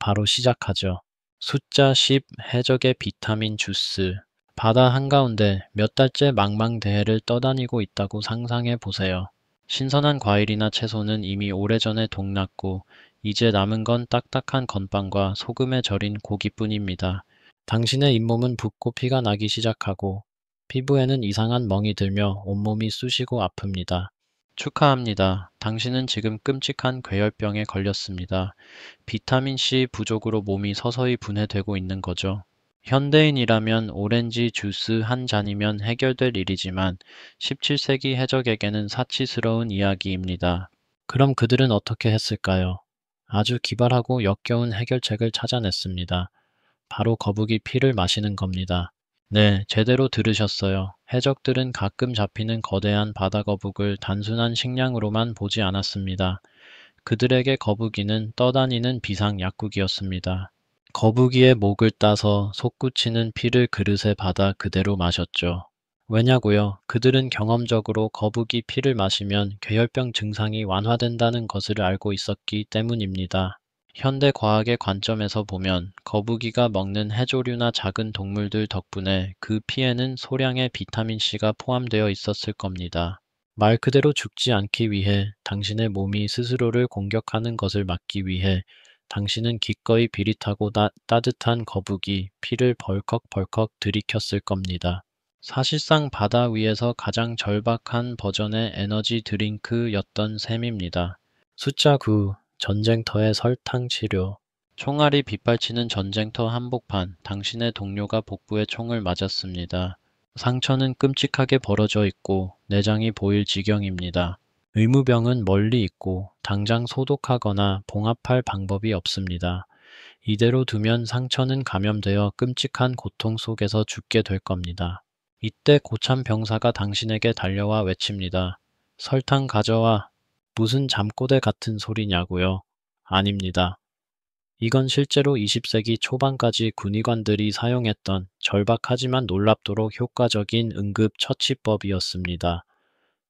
바로 시작하죠. 숫자 10 해적의 비타민 주스. 바다 한가운데 몇 달째 망망대해를 떠다니고 있다고 상상해 보세요. 신선한 과일이나 채소는 이미 오래전에 동났고 이제 남은 건 딱딱한 건빵과 소금에 절인 고기뿐입니다. 당신의 잇몸은 붓고 피가 나기 시작하고 피부에는 이상한 멍이 들며 온몸이 쑤시고 아픕니다. 축하합니다. 당신은 지금 끔찍한 괴혈병에 걸렸습니다. 비타민C 부족으로 몸이 서서히 분해되고 있는 거죠. 현대인이라면 오렌지 주스 한 잔이면 해결될 일이지만 17세기 해적에게는 사치스러운 이야기입니다. 그럼 그들은 어떻게 했을까요? 아주 기발하고 역겨운 해결책을 찾아냈습니다. 바로 거북이 피를 마시는 겁니다. 네, 제대로 들으셨어요. 해적들은 가끔 잡히는 거대한 바다거북을 단순한 식량으로만 보지 않았습니다. 그들에게 거북이는 떠다니는 비상약국이었습니다. 거북이의 목을 따서 솟구치는 피를 그릇에 받아 그대로 마셨죠. 왜냐고요? 그들은 경험적으로 거북이 피를 마시면 괴혈병 증상이 완화된다는 것을 알고 있었기 때문입니다. 현대 과학의 관점에서 보면 거북이가 먹는 해조류나 작은 동물들 덕분에 그 피에는 소량의 비타민C가 포함되어 있었을 겁니다. 말 그대로 죽지 않기 위해 당신의 몸이 스스로를 공격하는 것을 막기 위해 당신은 기꺼이 비릿하고 따뜻한 거북이 피를 벌컥벌컥 들이켰을 겁니다. 사실상 바다 위에서 가장 절박한 버전의 에너지 드링크였던 셈입니다. 숫자 9. 전쟁터의 설탕 치료. 총알이 빗발치는 전쟁터 한복판, 당신의 동료가 복부에 총을 맞았습니다. 상처는 끔찍하게 벌어져 있고 내장이 보일 지경입니다. 의무병은 멀리 있고 당장 소독하거나 봉합할 방법이 없습니다. 이대로 두면 상처는 감염되어 끔찍한 고통 속에서 죽게 될 겁니다. 이때 고참 병사가 당신에게 달려와 외칩니다. 설탕 가져와. 무슨 잠꼬대 같은 소리냐고요? 아닙니다. 이건 실제로 20세기 초반까지 군의관들이 사용했던 절박하지만 놀랍도록 효과적인 응급 처치법이었습니다.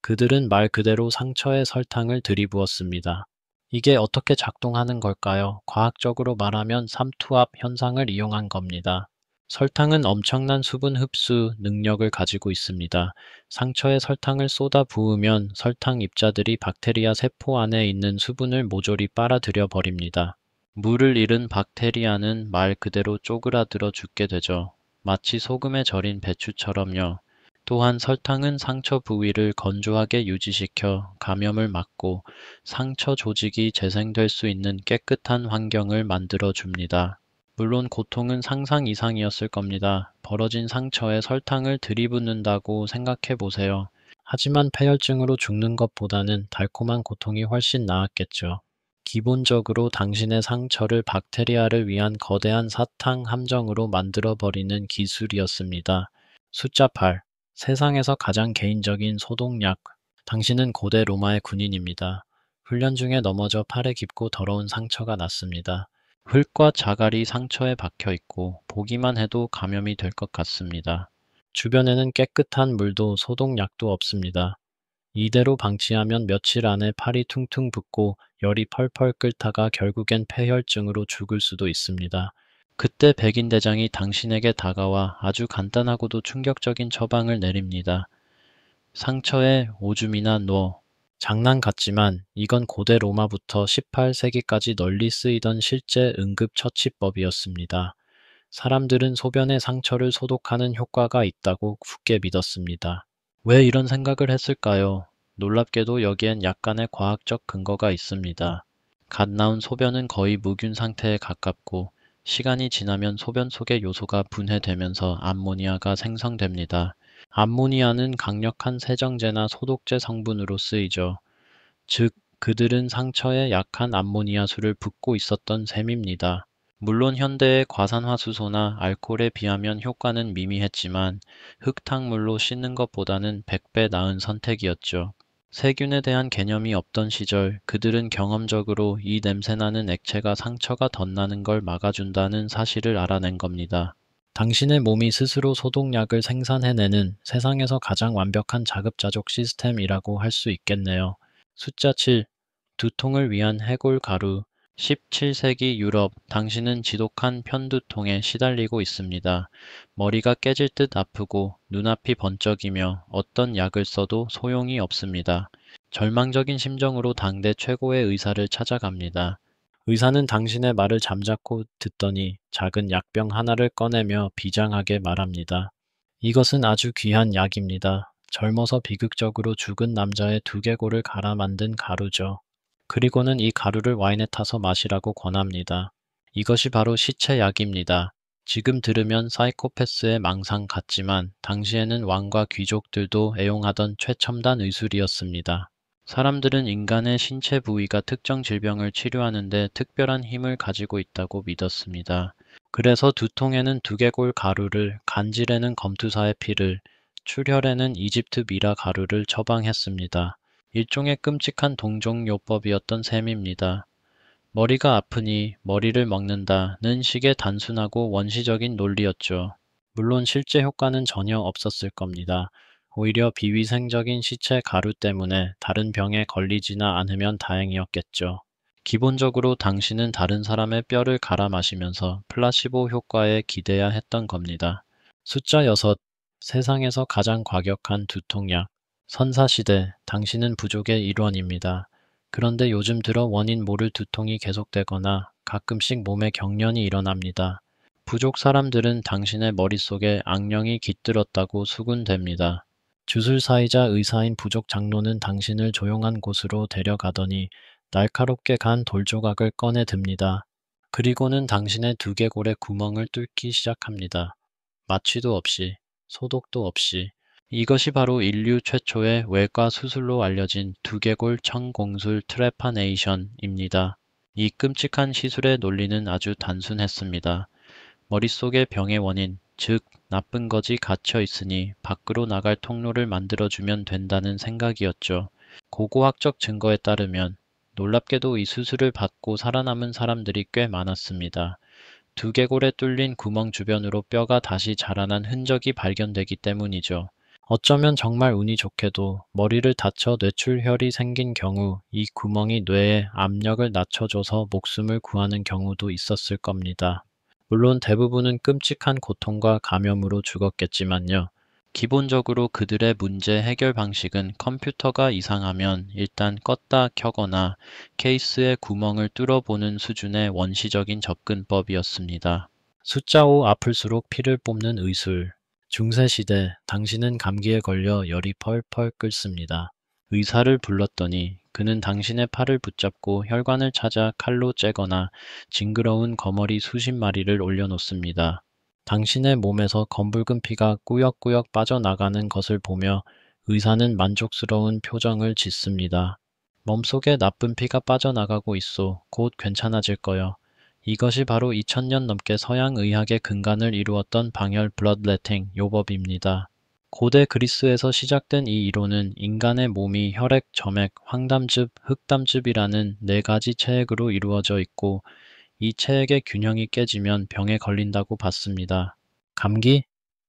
그들은 말 그대로 상처에 설탕을 들이부었습니다. 이게 어떻게 작동하는 걸까요? 과학적으로 말하면 삼투압 현상을 이용한 겁니다. 설탕은 엄청난 수분 흡수 능력을 가지고 있습니다. 상처에 설탕을 쏟아 부으면 설탕 입자들이 박테리아 세포 안에 있는 수분을 모조리 빨아들여 버립니다. 물을 잃은 박테리아는 말 그대로 쪼그라들어 죽게 되죠. 마치 소금에 절인 배추처럼요. 또한 설탕은 상처 부위를 건조하게 유지시켜 감염을 막고 상처 조직이 재생될 수 있는 깨끗한 환경을 만들어 줍니다. 물론 고통은 상상 이상이었을 겁니다. 벌어진 상처에 설탕을 들이붓는다고 생각해 보세요. 하지만 폐혈증으로 죽는 것보다는 달콤한 고통이 훨씬 나았겠죠. 기본적으로 당신의 상처를 박테리아를 위한 거대한 사탕 함정으로 만들어버리는 기술이었습니다. 숫자 8. 세상에서 가장 개인적인 소독약. 당신은 고대 로마의 군인입니다. 훈련 중에 넘어져 팔에 깊고 더러운 상처가 났습니다. 흙과 자갈이 상처에 박혀 있고 보기만 해도 감염이 될 것 같습니다. 주변에는 깨끗한 물도 소독약도 없습니다. 이대로 방치하면 며칠 안에 팔이 퉁퉁 붓고 열이 펄펄 끓다가 결국엔 폐혈증으로 죽을 수도 있습니다. 그때 백인대장이 당신에게 다가와 아주 간단하고도 충격적인 처방을 내립니다. 상처에 오줌이나 넣어. 장난 같지만 이건 고대 로마부터 18세기까지 널리 쓰이던 실제 응급처치법이었습니다. 사람들은 소변의 상처를 소독하는 효과가 있다고 굳게 믿었습니다. 왜 이런 생각을 했을까요? 놀랍게도 여기엔 약간의 과학적 근거가 있습니다. 갓 나온 소변은 거의 무균 상태에 가깝고 시간이 지나면 소변 속의 요소가 분해되면서 암모니아가 생성됩니다. 암모니아는 강력한 세정제나 소독제 성분으로 쓰이죠. 즉, 그들은 상처에 약한 암모니아수를 붓고 있었던 셈입니다. 물론 현대의 과산화수소나 알코올에 비하면 효과는 미미했지만 흙탕물로 씻는 것보다는 100배 나은 선택이었죠. 세균에 대한 개념이 없던 시절 그들은 경험적으로 이 냄새나는 액체가 상처가 덧나는 걸 막아준다는 사실을 알아낸 겁니다. 당신의 몸이 스스로 소독약을 생산해내는 세상에서 가장 완벽한 자급자족 시스템이라고 할 수 있겠네요. 숫자 7. 두통을 위한 해골 가루. 17세기 유럽, 당신은 지독한 편두통에 시달리고 있습니다. 머리가 깨질 듯 아프고 눈앞이 번쩍이며 어떤 약을 써도 소용이 없습니다. 절망적인 심정으로 당대 최고의 의사를 찾아갑니다. 의사는 당신의 말을 잠자코 듣더니 작은 약병 하나를 꺼내며 비장하게 말합니다. 이것은 아주 귀한 약입니다. 젊어서 비극적으로 죽은 남자의 두개골을 갈아 만든 가루죠. 그리고는 이 가루를 와인에 타서 마시라고 권합니다. 이것이 바로 시체약입니다. 지금 들으면 사이코패스의 망상 같지만 당시에는 왕과 귀족들도 애용하던 최첨단 의술이었습니다. 사람들은 인간의 신체 부위가 특정 질병을 치료하는데 특별한 힘을 가지고 있다고 믿었습니다. 그래서 두통에는 두개골 가루를, 간질에는 검투사의 피를, 출혈에는 이집트 미라 가루를 처방했습니다. 일종의 끔찍한 동종요법이었던 셈입니다. 머리가 아프니 머리를 먹는다는 식의 단순하고 원시적인 논리였죠. 물론 실제 효과는 전혀 없었을 겁니다. 오히려 비위생적인 시체 가루 때문에 다른 병에 걸리지나 않으면 다행이었겠죠. 기본적으로 당신은 다른 사람의 뼈를 갈아 마시면서 플라시보 효과에 기대야 했던 겁니다. 숫자 6. 세상에서 가장 과격한 두통약. 선사시대, 당신은 부족의 일원입니다. 그런데 요즘 들어 원인 모를 두통이 계속되거나 가끔씩 몸에 경련이 일어납니다. 부족 사람들은 당신의 머릿속에 악령이 깃들었다고 수군댑니다. 주술사이자 의사인 부족 장로는 당신을 조용한 곳으로 데려가더니 날카롭게 간 돌조각을 꺼내 듭니다. 그리고는 당신의 두개골에 구멍을 뚫기 시작합니다. 마취도 없이, 소독도 없이. 이것이 바로 인류 최초의 외과 수술로 알려진 두개골 청공술 트레파네이션입니다. 이 끔찍한 시술의 논리는 아주 단순했습니다. 머릿속의 병의 원인, 즉 나쁜 것이 갇혀 있으니 밖으로 나갈 통로를 만들어주면 된다는 생각이었죠. 고고학적 증거에 따르면 놀랍게도 이 수술을 받고 살아남은 사람들이 꽤 많았습니다. 두개골에 뚫린 구멍 주변으로 뼈가 다시 자라난 흔적이 발견되기 때문이죠. 어쩌면 정말 운이 좋게도 머리를 다쳐 뇌출혈이 생긴 경우 이 구멍이 뇌에 압력을 낮춰줘서 목숨을 구하는 경우도 있었을 겁니다. 물론 대부분은 끔찍한 고통과 감염으로 죽었겠지만요. 기본적으로 그들의 문제 해결 방식은 컴퓨터가 이상하면 일단 껐다 켜거나 케이스의 구멍을 뚫어보는 수준의 원시적인 접근법이었습니다. 숫자 5 아플수록 피를 뽑는 의술. 중세시대, 당신은 감기에 걸려 열이 펄펄 끓습니다. 의사를 불렀더니 그는 당신의 팔을 붙잡고 혈관을 찾아 칼로 째거나 징그러운 거머리 수십 마리를 올려놓습니다. 당신의 몸에서 검붉은 피가 꾸역꾸역 빠져나가는 것을 보며 의사는 만족스러운 표정을 짓습니다. 몸속에 나쁜 피가 빠져나가고 있어. 곧 괜찮아질 거요. 이것이 바로 2000년 넘게 서양 의학의 근간을 이루었던 방혈 블러드레팅 요법입니다. 고대 그리스에서 시작된 이 이론은 인간의 몸이 혈액, 점액, 황담즙, 흑담즙이라는 네 가지 체액으로 이루어져 있고 이 체액의 균형이 깨지면 병에 걸린다고 봤습니다. 감기?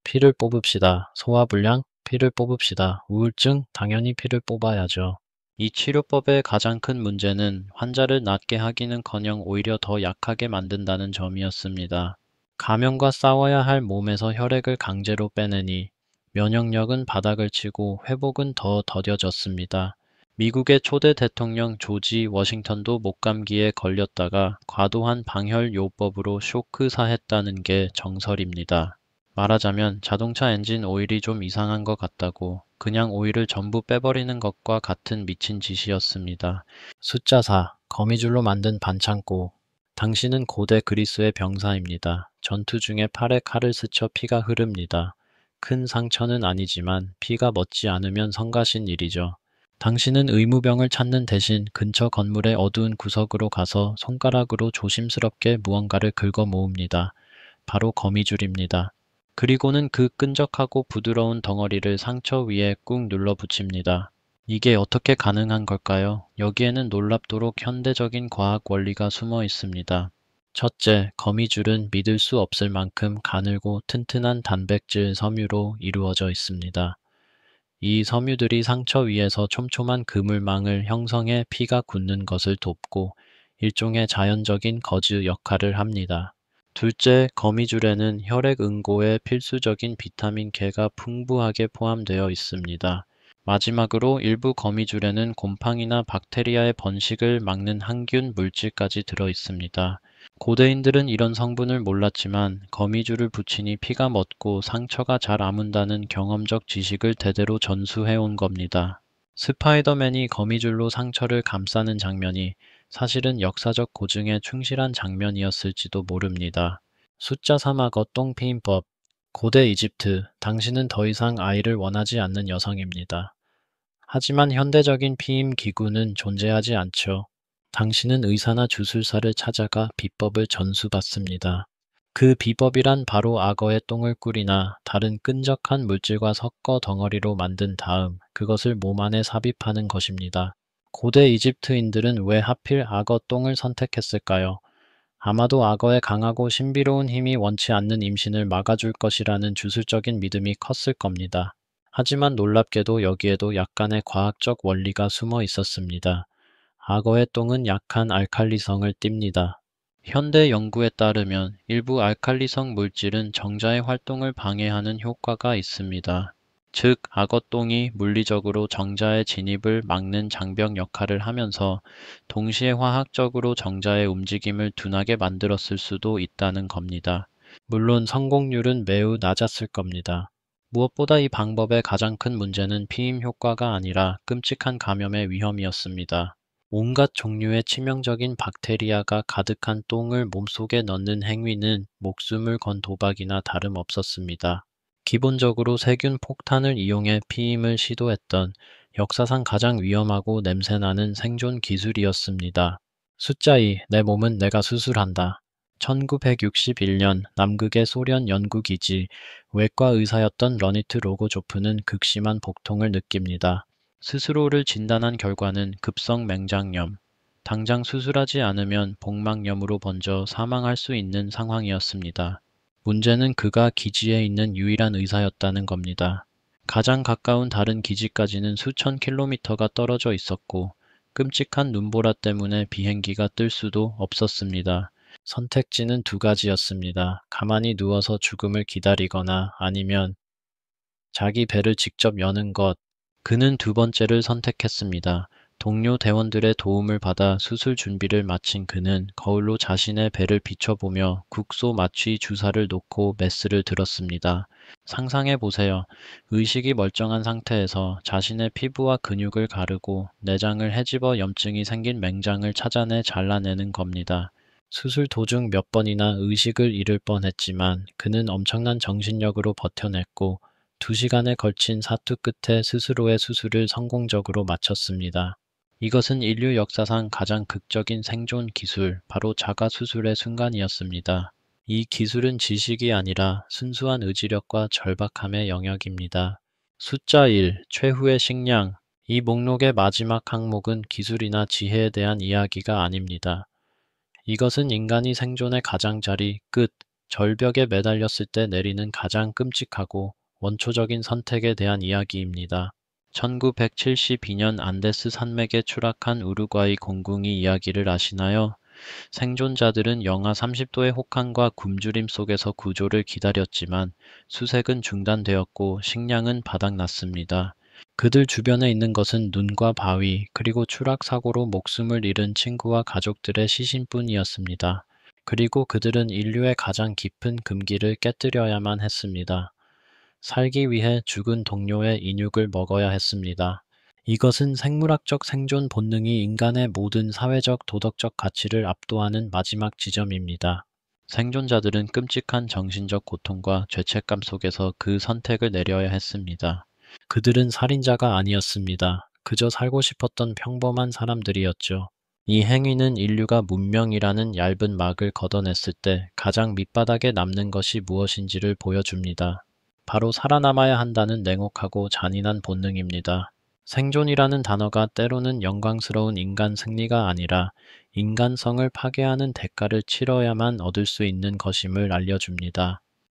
피를 뽑읍시다. 소화불량? 피를 뽑읍시다. 우울증? 당연히 피를 뽑아야죠. 이 치료법의 가장 큰 문제는 환자를 낫게 하기는커녕 오히려 더 약하게 만든다는 점이었습니다. 감염과 싸워야 할 몸에서 혈액을 강제로 빼내니 면역력은 바닥을 치고 회복은 더 더뎌졌습니다. 미국의 초대 대통령 조지 워싱턴도 목감기에 걸렸다가 과도한 방혈요법으로 쇼크사했다는 게 정설입니다. 말하자면 자동차 엔진 오일이 좀 이상한 것 같다고 그냥 오일을 전부 빼버리는 것과 같은 미친 짓이었습니다. 숫자 4. 거미줄로 만든 반창고. 당신은 고대 그리스의 병사입니다. 전투 중에 팔에 칼을 스쳐 피가 흐릅니다. 큰 상처는 아니지만 피가 멎지 않으면 성가신 일이죠. 당신은 의무병을 찾는 대신 근처 건물의 어두운 구석으로 가서 손가락으로 조심스럽게 무언가를 긁어 모읍니다. 바로 거미줄입니다. 그리고는 그 끈적하고 부드러운 덩어리를 상처 위에 꾹 눌러 붙입니다. 이게 어떻게 가능한 걸까요? 여기에는 놀랍도록 현대적인 과학 원리가 숨어 있습니다. 첫째, 거미줄은 믿을 수 없을 만큼 가늘고 튼튼한 단백질 섬유로 이루어져 있습니다. 이 섬유들이 상처 위에서 촘촘한 그물망을 형성해 피가 굳는 것을 돕고 일종의 자연적인 거즈 역할을 합니다. 둘째, 거미줄에는 혈액 응고에 필수적인 비타민 K가 풍부하게 포함되어 있습니다. 마지막으로 일부 거미줄에는 곰팡이나 박테리아의 번식을 막는 항균 물질까지 들어 있습니다. 고대인들은 이런 성분을 몰랐지만 거미줄을 붙이니 피가 멎고 상처가 잘 아문다는 경험적 지식을 대대로 전수해온 겁니다. 스파이더맨이 거미줄로 상처를 감싸는 장면이 사실은 역사적 고증에 충실한 장면이었을지도 모릅니다. 숫자 3 악어 똥 피임법. 고대 이집트, 당신은 더 이상 아이를 원하지 않는 여성입니다. 하지만 현대적인 피임 기구는 존재하지 않죠. 당신은 의사나 주술사를 찾아가 비법을 전수받습니다. 그 비법이란 바로 악어의 똥을 꿀이나 다른 끈적한 물질과 섞어 덩어리로 만든 다음 그것을 몸 안에 삽입하는 것입니다. 고대 이집트인들은 왜 하필 악어 똥을 선택했을까요? 아마도 악어의 강하고 신비로운 힘이 원치 않는 임신을 막아줄 것이라는 주술적인 믿음이 컸을 겁니다. 하지만 놀랍게도 여기에도 약간의 과학적 원리가 숨어 있었습니다. 악어의 똥은 약한 알칼리성을 띱니다. 현대 연구에 따르면 일부 알칼리성 물질은 정자의 활동을 방해하는 효과가 있습니다. 즉, 악어똥이 물리적으로 정자의 진입을 막는 장벽 역할을 하면서 동시에 화학적으로 정자의 움직임을 둔하게 만들었을 수도 있다는 겁니다. 물론 성공률은 매우 낮았을 겁니다. 무엇보다 이 방법의 가장 큰 문제는 피임 효과가 아니라 끔찍한 감염의 위험이었습니다. 온갖 종류의 치명적인 박테리아가 가득한 똥을 몸속에 넣는 행위는 목숨을 건 도박이나 다름없었습니다. 기본적으로 세균 폭탄을 이용해 피임을 시도했던 역사상 가장 위험하고 냄새나는 생존 기술이었습니다. 숫자 2. 내 몸은 내가 수술한다. 1961년 남극의 소련 연구기지 외과 의사였던 러니트 로고조프는 극심한 복통을 느낍니다. 스스로를 진단한 결과는 급성 맹장염, 당장 수술하지 않으면 복막염으로 번져 사망할 수 있는 상황이었습니다. 문제는 그가 기지에 있는 유일한 의사였다는 겁니다. 가장 가까운 다른 기지까지는 수천 킬로미터가 떨어져 있었고 끔찍한 눈보라 때문에 비행기가 뜰 수도 없었습니다. 선택지는 두 가지였습니다. 가만히 누워서 죽음을 기다리거나 아니면 자기 배를 직접 여는 것. 그는 두 번째를 선택했습니다. 동료 대원들의 도움을 받아 수술 준비를 마친 그는 거울로 자신의 배를 비춰보며 국소 마취 주사를 놓고 메스를 들었습니다. 상상해 보세요. 의식이 멀쩡한 상태에서 자신의 피부와 근육을 가르고 내장을 헤집어 염증이 생긴 맹장을 찾아내 잘라내는 겁니다. 수술 도중 몇 번이나 의식을 잃을 뻔했지만 그는 엄청난 정신력으로 버텨냈고 2시간에 걸친 사투 끝에 스스로의 수술을 성공적으로 마쳤습니다. 이것은 인류 역사상 가장 극적인 생존 기술, 바로 자가 수술의 순간이었습니다. 이 기술은 지식이 아니라 순수한 의지력과 절박함의 영역입니다. 숫자 1. 최후의 식량. 이 목록의 마지막 항목은 기술이나 지혜에 대한 이야기가 아닙니다. 이것은 인간이 생존의 가장자리, 끝, 절벽에 매달렸을 때 내리는 가장 끔찍하고 원초적인 선택에 대한 이야기입니다. 1972년 안데스 산맥에 추락한 우루과이 공궁이 이야기를 아시나요? 생존자들은 영하 30도의 혹한과 굶주림 속에서 구조를 기다렸지만 수색은 중단되었고 식량은 바닥났습니다. 그들 주변에 있는 것은 눈과 바위, 그리고 추락 사고로 목숨을 잃은 친구와 가족들의 시신뿐이었습니다. 그리고 그들은 인류의 가장 깊은 금기를 깨뜨려야만 했습니다. 살기 위해 죽은 동료의 인육을 먹어야 했습니다. 이것은 생물학적 생존 본능이 인간의 모든 사회적 도덕적 가치를 압도하는 마지막 지점입니다. 생존자들은 끔찍한 정신적 고통과 죄책감 속에서 그 선택을 내려야 했습니다. 그들은 살인자가 아니었습니다. 그저 살고 싶었던 평범한 사람들이었죠. 이 행위는 인류가 문명이라는 얇은 막을 걷어냈을 때 가장 밑바닥에 남는 것이 무엇인지를 보여줍니다. 바로 살아남아야 한다는 냉혹하고 잔인한 본능입니다. 생존이라는 단어가 때로는 영광스러운 인간 승리가 아니라 인간성을 파괴하는 대가를 치러야만 얻을 수 있는 것임을 알려줍니다.